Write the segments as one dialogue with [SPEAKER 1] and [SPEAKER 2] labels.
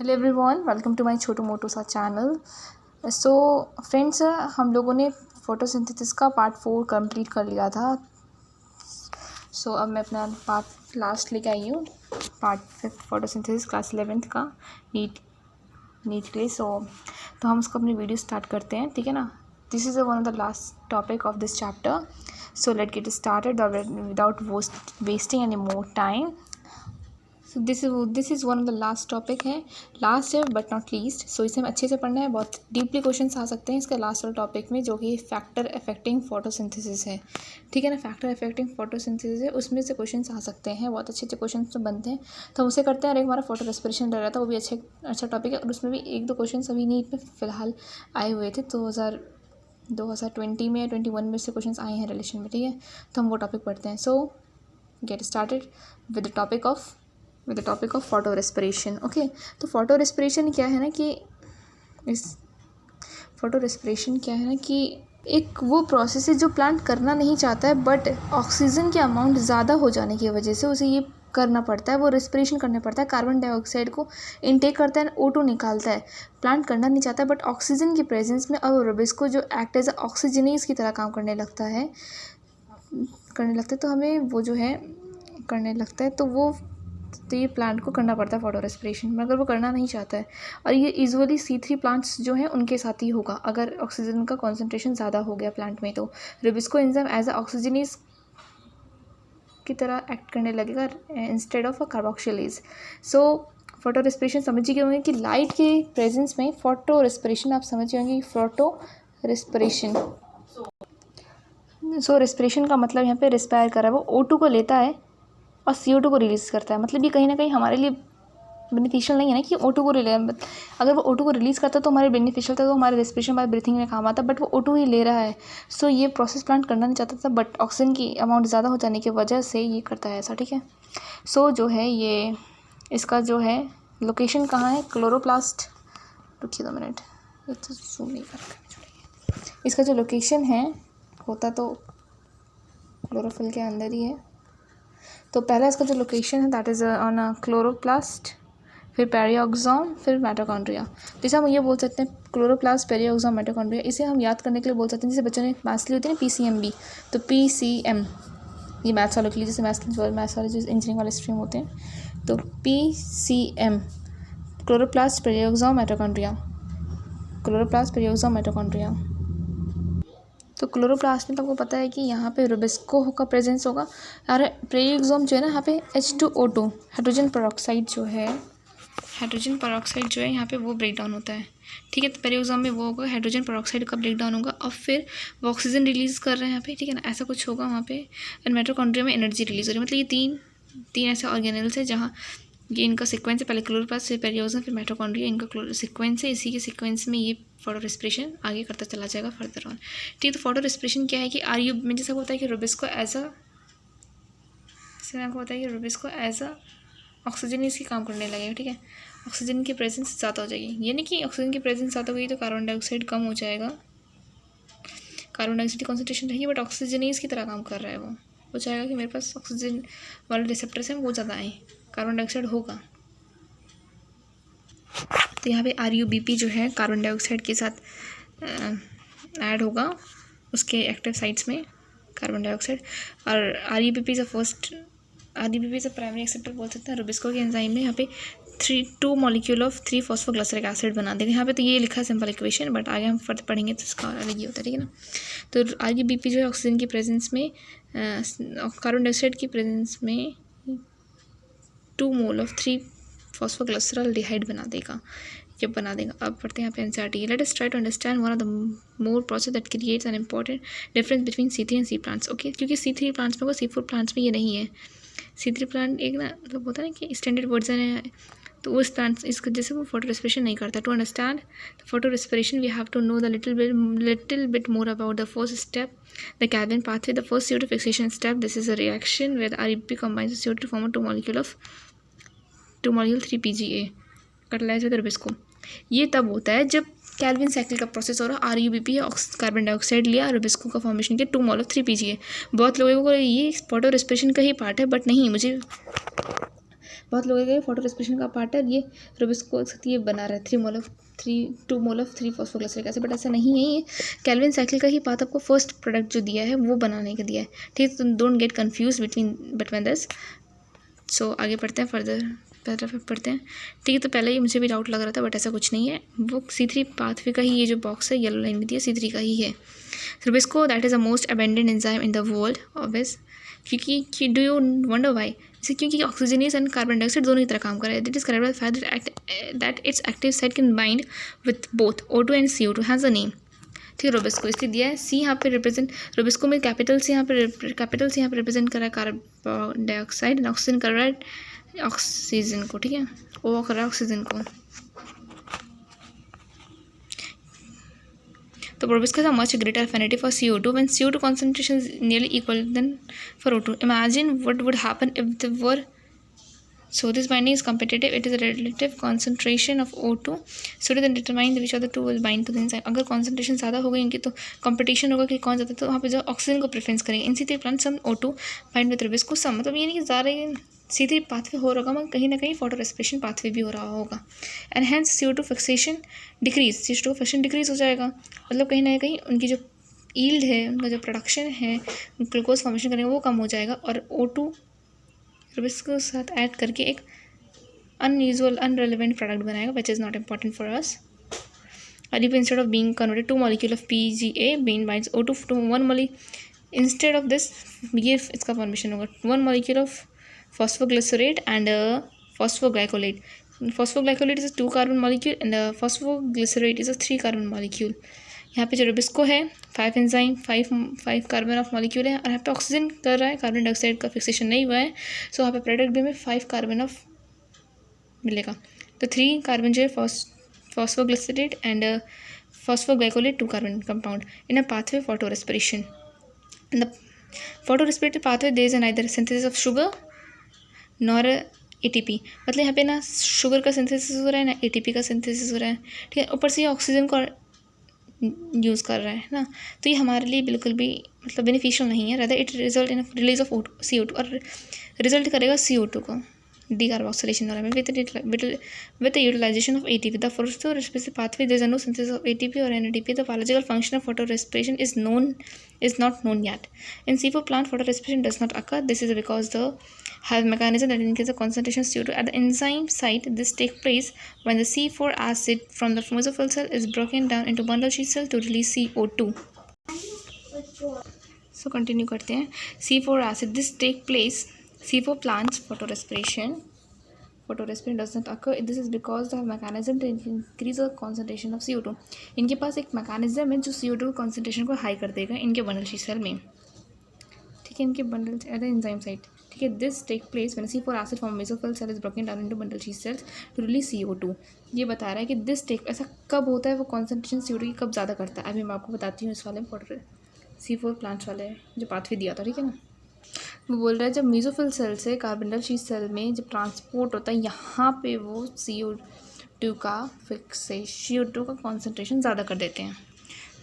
[SPEAKER 1] Hello everyone, welcome to my छोटू मोटू सा चैनल। सो फ्रेंड्स, हम लोगों ने फोटोसिंथेसिस का पार्ट 4 कंप्लीट कर लिया था। सो अब मैं अपना पार्ट लास्ट लेके आई हूँ, पार्ट 5 फोटोसिंथेसिस क्लास 11th का नीट के लिए। तो हम उसको अपनी वीडियो स्टार्ट करते हैं, ठीक है ना। This is one of the last topic of this chapter, so let get started without wasting any more time. So this is one of the last topic है, लास्ट है बट नॉट लीस्ट। सो इसे हमें अच्छे से पढ़ना है, बहुत deeply questions आ सकते हैं इसके लास्ट वाले टॉपिक में, जो कि फैक्टर अफेक्टिंग फोटोसिंथेसिस है, ठीक है ना। फैक्टर अफेक्टिंग फोटोसिंथेसिस है, उसमें से क्वेश्चंस आ सकते हैं, बहुत अच्छे अच्छे क्वेश्चन तो बनते हैं, तो हम उसे करते हैं। और एक हमारा फोटो रेस्पिरेशन रह रहा था, वो भी अच्छा टॉपिक है, और उसमें भी एक दो क्वेश्चन अभी नीट में फ़िलहाल आए हुए थे। 2020 में या 21 में से क्वेश्चन आए हैं रिलेशन में, ठीक है। तो हम वो टॉपिक पढ़ते हैं। सो get started with the topic of photo respiration. Okay, तो फोटो रेस्पिरेशन क्या है ना कि एक वो प्रोसेस है जो प्लांट करना नहीं चाहता है, बट ऑक्सीजन के अमाउंट ज़्यादा हो जाने की वजह से उसे ये करना पड़ता है, वो रेस्पिरेशन करना पड़ता है। कार्बन डाइऑक्साइड को इनटेक करता है, O2 निकालता है। प्लांट करना नहीं चाहता है, बट ऑक्सीजन की प्रेजेंस में एरोबिक को जो एक्ट एज ऑक्सीजनेज की तरह काम करने लगता है, तो हमें वो जो है करने लगता है, तो ये प्लांट को करना पड़ता है फोटो रेस्पिरेशन, मगर वो करना नहीं चाहता है। और ये यूजुअली C3 प्लांट्स जो हैं उनके साथ ही होगा, अगर ऑक्सीजन का कॉन्सेंट्रेशन ज़्यादा हो गया प्लांट में, तो rubisco enzyme as a oxygenase की तरह एक्ट करने लगेगा instead of a carboxylase. So photorespiration समझ गए होंगे कि लाइट के प्रेजेंस में फोटो रेस्पिरेशन, आप समझ गए होंगे फोटो रेस्पिरेशन। सो रेस्पिरेशन का मतलब यहाँ पे रेस्पायर कर रहा है, वो O2 को लेता है और CO2 को रिलीज़ करता है। मतलब ये कहीं ना कहीं हमारे लिए बेनिफिशियल नहीं है ना कि O2 को अगर वो O2 को रिलीज़ करता तो हमारे बेनिफिशियल था, तो हमारे रेस्पिरेशन बाद ब्रीथिंग में काम आता, बट वो O2 ही ले रहा है। सो ये प्रोसेस प्लांट करना नहीं चाहता था, बट ऑक्सीजन की अमाउंट ज़्यादा हो जाने की वजह से ये करता है ऐसा, ठीक है। सो जो है ये इसका जो है लोकेशन कहाँ है, क्लोरोप्लास्ट, रुकिए 2 मिनट, ये तो जूम नहीं कर, इसका जो लोकेशन है होता तो क्लोरोफिल के अंदर ही है। तो पहला इसका जो लोकेशन है that is on a chloroplast, फिर पेरियोक्सोम, फिर माइटोकॉन्ड्रिया। जैसे हम ये बोल सकते हैं क्लोरोप्लास्ट, पेरियोक्सोम, माइटोकॉन्ड्रिया, इसे हम याद करने के लिए बोल सकते हैं, जैसे बच्चों ने मैथ्स ली होती है ना PCMB, तो PCM ये मैथ्स वालों के लिए, जैसे मैथ्स वाले जो इंजीनियरिंग वाले स्ट्रीम होते हैं, तो PCM chloroplast, peroxisome, mitochondria, chloroplast, peroxisome, mitochondria. तो क्लोरोप्लास्ट में तो आपको पता है कि यहाँ पे रुबिस्को का प्रेजेंस होगा, और पेरियोक्सोम जो है ना, यहाँ पे H2O2 हाइड्रोजन पेरोक्साइड जो है यहाँ पे वो ब्रेक डाउन होता है, ठीक है। तो पेरियोक्सोम में वो होगा, हाइड्रोजन पेरोक्साइड का ब्रेक डाउन होगा, और फिर वो ऑक्सीजन रिलीज़ कर रहे हैं यहाँ पे, ठीक है ना, ऐसा कुछ होगा वहाँ पे। और माइटोकॉन्ड्रिया में एनर्जी रिलीज़ हो रही है। मतलब ये तीन ऐसे ऑर्गेनल्स है जहाँ ये इनका सीक्वेंस है, पहले क्लोरोप्लास्ट, फिर पेरियोक्सोम, फिर माइटोकॉन्ड्रिया, इनका सीक्वेंस है। इसी के सीक्वेंस में ये फोटो रेस्पिरेशन आगे करता चला जाएगा फर्दर ऑन, ठीक है। तो फोटो रेस्पिरेशन क्या है कि RU में जैसा होता है कि रुबिस्को एज अ ऑक्सीजन इसकी काम करने लगेगा, ठीक है। ऑक्सीजन की प्रेजेंस ज़्यादा हो जाएगी, ये नहीं कि ऑक्सीजन की प्रेजेंस ज़्यादा हो गई तो कार्बन डाइऑक्साइड कम हो जाएगा, कार्बन डाइऑक्साइड की कॉन्सेंट्रेशन रहेगी, बट ऑक्सीजनेज की तरह काम कर रहा है वो चाहेगा कि मेरे पास ऑक्सीजन वाले रिसेप्टर्स हैं वो ज़्यादा आए, कार्बन डाइऑक्साइड होगा। तो यहाँ पे RUBP जो है कार्बन डाइऑक्साइड के साथ ऐड होगा उसके एक्टिव साइट्स में, कार्बन डाइऑक्साइड। और RUBP is a primary acceptor बोल सकते हैं। रुबिस्को के एंजाइम में यहाँ पे 2 मॉलिक्यूल ऑफ 3 फॉस्फोग्लिसरिक एसिड बना देगा। यहाँ पे तो ये लिखा है सिंपल इक्वेशन, बट आगे हम फर्दर पढ़ेंगे तो इसका अलग ही होता है, ठीक है ना। तो RUBP जो है ऑक्सीजन की प्रेजेंस में, कार्बन डाइऑक्साइड की प्रेजेंस में 2 मोल ऑफ 3 फॉस्फोग्लिसरॉल्डिहाइड बना देगा। अब पढ़ते हैं यहाँ पे NCERT। Let us try to understand one of the more process that creates an important difference between C3 and C plants. Okay, क्योंकि C3 प्लांट्स में होगा, C4 प्लांट्स में ये नहीं है। C3 प्लांट एक ना मतलब होता है ना कि स्टैंडर्ड वर्जन है, तो उस प्लांट इसको जैसे वो फोटो रेस्पिरेशन नहीं करता। To understand the photorespiration we have to know the little bit more about the first step, the Calvin pathway, the first CO2 fixation step. This is a reaction where the RUBP combines with CO2 to form a 2 molecule 3PGA catalyzed with Rubisco. ये तब होता है जब Calvin cycle का process हो रहा है, RUBP carbon dioxide लिया, रुबिस्को का फॉर्मेशन किया, 2 मोल ऑफ 3PGA। बहुत लोगों को ये फोटो रेस्पिरेशन का ही पार्ट है, बट नहीं, बहुत लोगों का फोटो रेस्पिरेशन का पार्ट है ये रुबिस्को ये बना रहा है 2 mole of 3 phosphoglyceric acid, but ऐसा नहीं है। ये केल्विन साइकिल का ही पाथ आपको फर्स्ट प्रोडक्ट जो दिया है वो बनाने का दिया है, ठीक है। तो don't get confuse between this. So आगे पढ़ते हैं, फर्दर पैराग्राफ पढ़ते हैं, ठीक है। तो पहले ये मुझे भी डाउट लग रहा था, बट ऐसा कुछ नहीं है। वो C3 पाथवे का ही ये जो बॉक्स है येलो लाइन में दिया C3 का ही है। Rubisco that is the most abundant enzyme in the world obvious, क्योंकि डू यू वंडर वाई, जैसे क्योंकि ऑक्सीजनेस एंड कार्बन डाइऑक्साइड दोनों ही तरह काम कर रहा है। That is correct by fact that it's active site can bind with both O2 and CO2 has a name, ठीक है। रुबिस्को इसलिए दिया है। सी यहाँ पे रिप्रेजेंट, रुबिस्को में कैपिटल से यहाँ पे रिप्रेजेंट कर रहा है कार्बन डाइऑक्साइड एंड ऑक्सीजन कर रहा है ऑक्सीजन को, ठीक है। O कर रहा है ऑक्सीजन को। तो Rubisco has a much greater affinity for CO2 when CO2 concentration is nearly equal than for O2. Imagine what would happen if they were. So this binding is competitive. It is a relative concentration of O2. So to then determine which of the two will bind to the enzyme. अगर concentration ज़्यादा हो गई इनकी तो competition होगा कि कौन ज़्यादा, तो वहाँ पे जो ऑक्सीजन को प्रेफरेंस करेंगे। In C3 plant some O2 bind with rubisco some, मतलब ये नहीं कि ज़्यादा C3 पाथवे हो रहा होगा, मगर कहीं ना कहीं फोटो रेस्पिरेशन पाथवे भी हो रहा होगा। And hence CO2 fixation decrease, CO2 fixation decrease हो जाएगा, मतलब कहीं ना कहीं उनकी जो ईल्ड है, उनका जो प्रोडक्शन है, ग्लूकोज फॉर्मेशन करेंगे वो कम हो जाएगा। और O2 रुबिस्को के साथ ऐड करके एक अनयूजुअल अनरेलेवेंट प्रोडक्ट बनाएगा which is not important for us. और instead of being converted 2 molecule of PGA been binds O2 to 1 molecule, instead of this ये इसका फॉर्मेशन होगा 1 molecule of phosphoglycerate and phosphoglycolate. Phosphoglycolate is a 2 carbon molecule and phosphoglycerate is a 3 carbon molecule. यहाँ पे जो Rubisco है 5 enzyme 5 carbon of molecule है, और यहाँ पे ऑक्सीजन कर रहा है, कार्बन डाइऑक्साइड का फिक्सेशन नहीं हुआ है। सो यहाँ पे प्रोडक्ट भी में 5 कार्बन ऑफ मिलेगा। तो 3 कार्बन जो है phosphoglycerate and phosphoglycolate 2 carbon compound in a pathway photo respiration. In the photorespiratory pathway there is neither synthesis of sugar nor ATP, मतलब यहाँ पे ना शुगर का सिंथेसिस हो रहा है ना ATP का सिंथेसिस हो रहा है, ठीक है। ऊपर से ये ऑक्सीजन को यूज़ कर रहा है ना, तो ये हमारे लिए बिल्कुल भी मतलब बेनिफिशियल नहीं है। Rather it result in release of CO2, और रिजल्ट करेगा CO2 को decarboxylation हो रहा है with the utilization of ATP. The photorespiration pathway there is no synthesis of ATP or NADP. The biological function of photorespiration is not known yet. In C4 plant, photorespiration does not occur. This is because the have mechanism that increases the concentration of CO2 at the enzyme site. This takes place when the C4 acid from the mesophyll cell is broken down into bundle sheath cell to release CO2. So continue करते हैं। C4 acid, this take place, C4 plants photorespiration does not occur. This is because the mechanism to increase the concentration of CO2. इनके पास एक mechanism है जो CO2 concentration को high कर देगा इनके bundle sheath cell में, ठीक है, इनके bundle at the enzyme site, ठीक है। This take place when C4 acid from mesophyll cell is broken down into bundle sheath cells to release CO2. ये बता रहा है कि this take ऐसा कब होता है, वो concentration CO2 की कब ज़्यादा करता है। अभी मैं आपको बताती हूँ इस वाले C4 प्लांट्स वाले जो पाथवे दिया था, ठीक है ना। वो बोल रहा है जब मेसोफिल सेल से कार्बन शीट सेल में जब ट्रांसपोर्ट होता है, यहाँ पे वो CO2 का कॉन्सेंट्रेशन ज़्यादा कर देते हैं।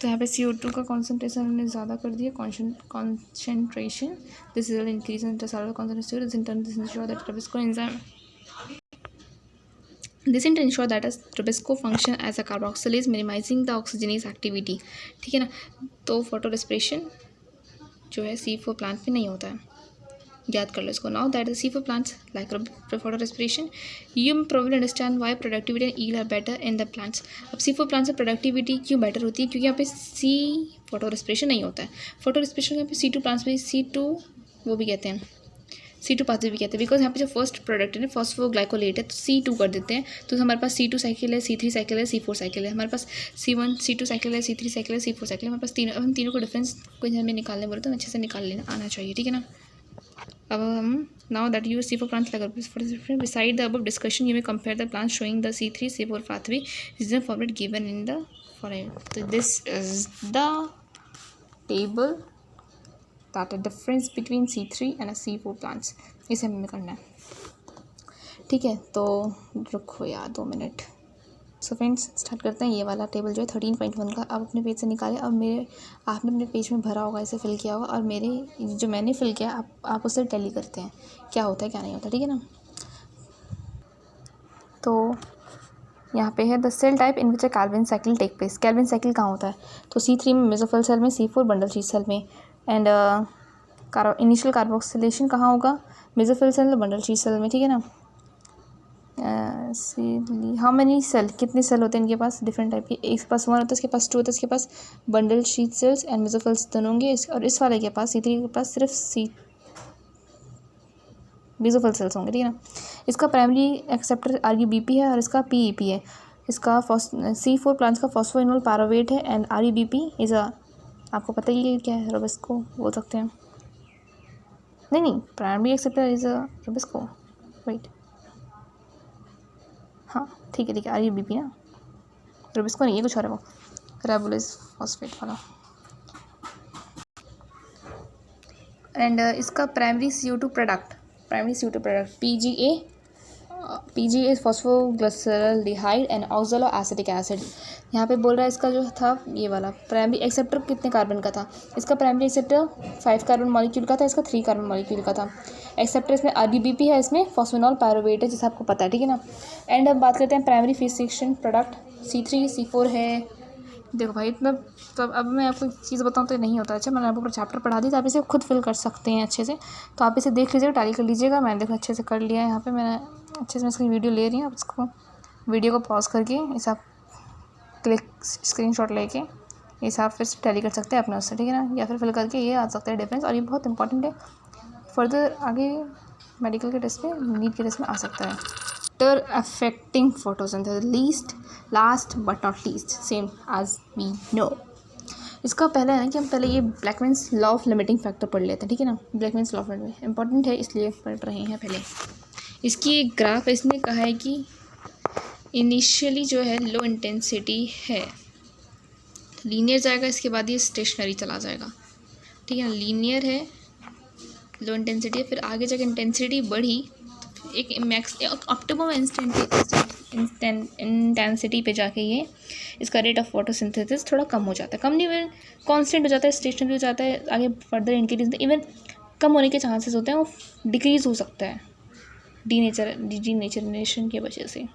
[SPEAKER 1] तो यहाँ पे CO2 का कॉन्सेंट्रेशन हमने ज़्यादा कर दिया, concentration, this is increase in intercellular concentration, this ensure that Rubisco enzyme This to ensure that a Rubisco function as a carboxylase minimizing the oxygenase activity, ठीक है ना। तो फोटो रेस्पिरेशन जो है C4 प्लांट में नहीं होता है, याद कर लो इसको। Now that the C4 plants like photorespiration, you probably understand why productivity and yield are better in the plants. अब C4 प्लांट्स से प्रोडक्टिविटी क्यों बेटर होती है, क्योंकि यहाँ पे फोटो रेस्पिरेशन नहीं होता है। फोटो रेस्पिरेशन यहाँ पे C2 प्लांट्स में C2 वो भी कहते हैं, C2 पाथवे भी कहते हैं, बिकॉज यहाँ पे जो फर्स्ट प्रोडक्ट है ना फॉस्फोग्लाइकोलेट है, तो C2 कर देते हैं, तो हमारे पास C2 साइकिल है, C3 साइकिल है, C4 साइकिल है, हमारे पास C1 C2 साइकिल है, C3 साइकिल है, C4 साइकिल है, हमारे पास तीनों। अब हम तीनों को डिफरेंस कोई हमें निकालने बोले तो अच्छे से निकाल लेना आना चाहिए, ठीक है ना। अब हम now that you C4 plants like beside the above discussion you may compare the plants showing the C3 C4 pathway is the format given in the following. So this is the table that a difference between C3 and a C4 plants, इसे हमें करना है, ठीक है। तो रुको यार 2 minute. So friends start करते हैं। ये वाला टेबल जो है 13.1 का आप अपने पेज से निकालें, और आपने अपने पेज में भरा होगा, इसे फिल किया होगा, और मेरे जो मैंने फिल किया आप उससे टैली करते हैं क्या होता है क्या नहीं होता, ठीक है ना। तो यहाँ पे है the cell type in which a Calvin cycle take place. Calvin cycle कहाँ होता है? तो C3 में मेसोफिल सेल में, C4 बंडल शीट सेल में। एंड इनिशियल कार्बोक्सिलेशन कहाँ होगा? Mesophyll cell bundle sheath cell में, ठीक है ना। हाउ मेनी सेल, कितने सेल होते हैं इनके पास? डिफरेंट टाइप के। एक के पास 1 होता है, इसके पास 2 होता है, इसके पास बंडल शीट सेल्स एंड मेसोफिल्स दोनों होंगे। और इस वाले के पास C3 के पास सिर्फ मेसोफिल सेल्स होंगे, ठीक है ना। इसका प्राइमरी एक्सेप्टर RUBP है और इसका PEP है। इसका C4 प्लांट्स का फॉस्फोइनोल पारावेट है एंड RUBP इज़ आपको पता ही है क्या है? रोबिस्को बोल सकते हैं। नहीं, primary acceptor is Rubisco, right. हाँ ठीक है RUBP ना, रोबिस्को नहीं है, कुछ और है वो, रेबुलिस फॉस्फेट वाला। एंड इसका primary CO2 product PGA phosphoglyceraldehyde and oxaloacetic acid. यहाँ पे बोल रहा है इसका जो था ये वाला प्राइमरी एक्सेप्टर कितने कार्बन का था? इसका प्राइमरी एक्सेप्टर 5 कार्बन मॉलिक्यूल का था, इसका 3 कार्बन मॉलिक्यूल का था। एक्सेप्टर इसमें RUBP है, इसमें फॉस्फेनॉल पायरुवेट है, जैसे आपको पता है, ठीक है ना। एंड अब बात करते हैं primary fixation product C3 C4 है। देखो भाई इतना, तो अब मैं आपको एक चीज़ बताऊँ तो नहीं होता। अच्छा मैंने आपको चैप्टर पढ़ा दी, तो आप इसे खुद फिल कर सकते हैं अच्छे से। तो आप इसे देख लीजिएगा, टैली कर लीजिएगा। मैंने देखो अच्छे से कर लिया है। यहाँ पे मैंने अच्छे से इसकी वीडियो ले रही हूँ। आप इसको वीडियो को पॉज करके इसे आप क्लिक स्क्रीनशॉट लेके इसे आप फिर से टैली कर सकते हैं अपने उससे, ठीक है ना। या फिर फिल करके ये आ सकता है डिफरेंस, और ये बहुत इंपॉर्टेंट है फर्दर आगे मेडिकल के टेस्ट में, नीट के टेस्ट में आ सकता है। Factor affecting photosynthesis last but not least, same as we know. इसका पहला है ना कि हम पहले ये Blackman's law of limiting factor पढ़ लेते हैं, ठीक है ना। Blackman's law of limiting important है इसलिए पढ़ रहे हैं पहले। इसकी एक ग्राफ है, इसने कहा है कि इनिशियली जो है लो इंटेंसिटी है, लीनियर जाएगा, इसके बाद ये स्टेशनरी चला जाएगा, ठीक है ना। लीनियर है, लो इंटेंसिटी है, फिर आगे जाकर इंटेंसिटी बढ़ी, एक ऑप्टिमम इंटेंसिटी पे जाके ये इसका रेट ऑफ फोटोसिंथेसिस थोड़ा कम हो जाता है। कम नहीं, इवन कांस्टेंट हो जाता है, स्टेशनरी हो जाता है। आगे फर्दर इंक्रीज, इवन कम होने के चांसेस होते हैं, वो डिक्रीज़ हो सकता है डीनेचरेशन की वजह से।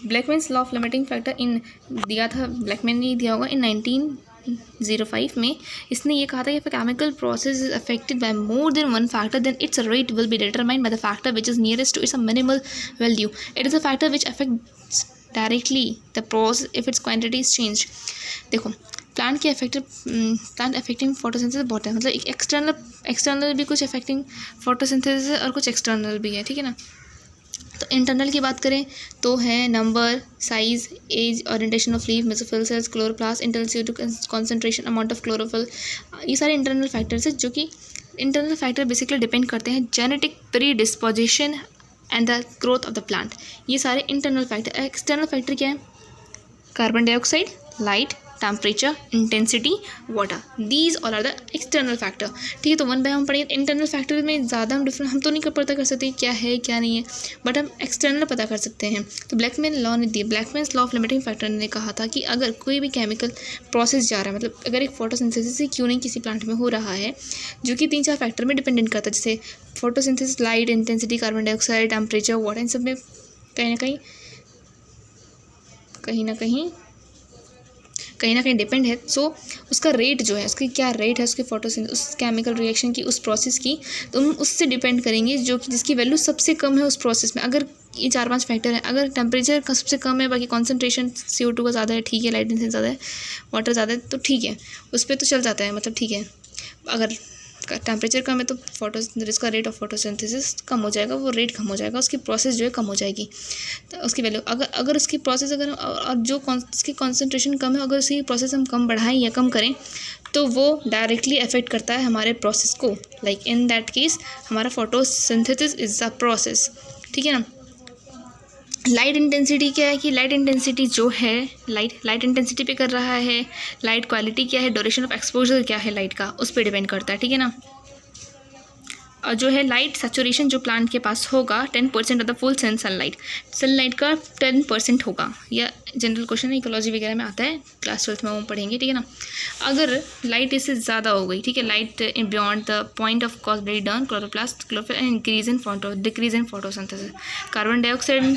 [SPEAKER 1] Blackman's law of limiting factor इन दिया था, ब्लैकमैन ने दिया होगा इन 1905 में। इसने ये कहा था कि chemical process is affected by more than one factor then its rate will be determined by the factor which is nearest to its minimal value. It is a factor which affect directly the process if its quantity is change. देखो plant affecting photosynthesis बहुत है, मतलब एक external भी कुछ affecting photosynthesis है और कुछ एक्सटर्नल भी है, ठीक है ना। तो इंटरनल की बात करें तो है number, size, age, orientation of leaf, mesophyll cells, chloroplast, internal CO2 concentration, amount of chlorophyll, ये सारे इंटरनल फैक्टर्स हैं। जो कि इंटरनल फैक्टर बेसिकली डिपेंड करते हैं genetic predisposition and the growth of the plant, ये सारे इंटरनल फैक्टर। एक्सटर्नल फैक्टर क्या है? Carbon dioxide, light, temperature, intensity, water, these all are the external factor, ठीक है। तो वन बाय हम पढ़ेंगे। इंटरनल फैक्टर में ज़्यादा हम तो नहीं पता कर सकते क्या है क्या नहीं है, बट हम एक्सटर्नल पता कर सकते हैं। तो ब्लैकमैन्स लॉ ऑफ लिमिटिंग फैक्टर ने कहा था कि अगर कोई भी केमिकल प्रोसेस जा रहा है, मतलब अगर एक फोटोसिंथेसिस क्यों नहीं किसी प्लांट में हो रहा है, जो कि 3-4 फैक्टर में डिपेंडेंट करता है, जैसे photosynthesis, light, intensity, carbon dioxide, temperature, water, इन सब में कहीं ना कहीं डिपेंड है। सो उसका रेट जो है, उसकी क्या रेट है उसके उस केमिकल रिएक्शन की, उस प्रोसेस की, तो हम उससे डिपेंड करेंगे, जो कि जिसकी वैल्यू सबसे कम है उस प्रोसेस में। अगर ये 4-5 फैक्टर है, अगर टेम्परेचर का सबसे कम है, बाकी कॉन्सेंट्रेशन CO2 का ज़्यादा है, ठीक है, लाइट इंटेंसिटी ज़्यादा है, वाटर ज़्यादा है, तो ठीक है, उस पर तो चल जाता है, मतलब ठीक है। अगर टेम्परेचर कम है तो इसका रेट ऑफ फोटोसिंथेसिस कम हो जाएगा, वो रेट कम हो जाएगा, उसकी प्रोसेस जो है कम हो जाएगी, तो उसकी वैल्यू अगर उसकी प्रोसेस और जो उसकी कॉन्सेंट्रेशन कम है, अगर उसकी प्रोसेस हम कम बढ़ाएं या कम करें, तो वो डायरेक्टली अफेक्ट करता है हमारे प्रोसेस को। लाइक इन दैट केस हमारा फोटोसिंथेसिस इज़ अ प्रोसेस, ठीक है ना। लाइट इंटेंसिटी क्या है कि लाइट इंटेंसिटी जो है लाइट इंटेंसिटी पे कर रहा है, लाइट क्वालिटी क्या है, ड्यूरेशन ऑफ एक्सपोजर क्या है लाइट का, उस पर डिपेंड करता है, ठीक है ना। और जो है लाइट सैचुरेशन जो प्लांट के पास होगा 10% ऑफ द फुल सनलाइट का 10% होगा, या जनरल क्वेश्चन इकोलॉजी वगैरह में आता है, क्लास 12th में वो पढ़ेंगे, ठीक है ना। अगर लाइट इससे ज़्यादा हो गई, ठीक है, light beyond the point of cause break down chloroplast chlorophyll and decrease in photosynthesis, carbon dioxide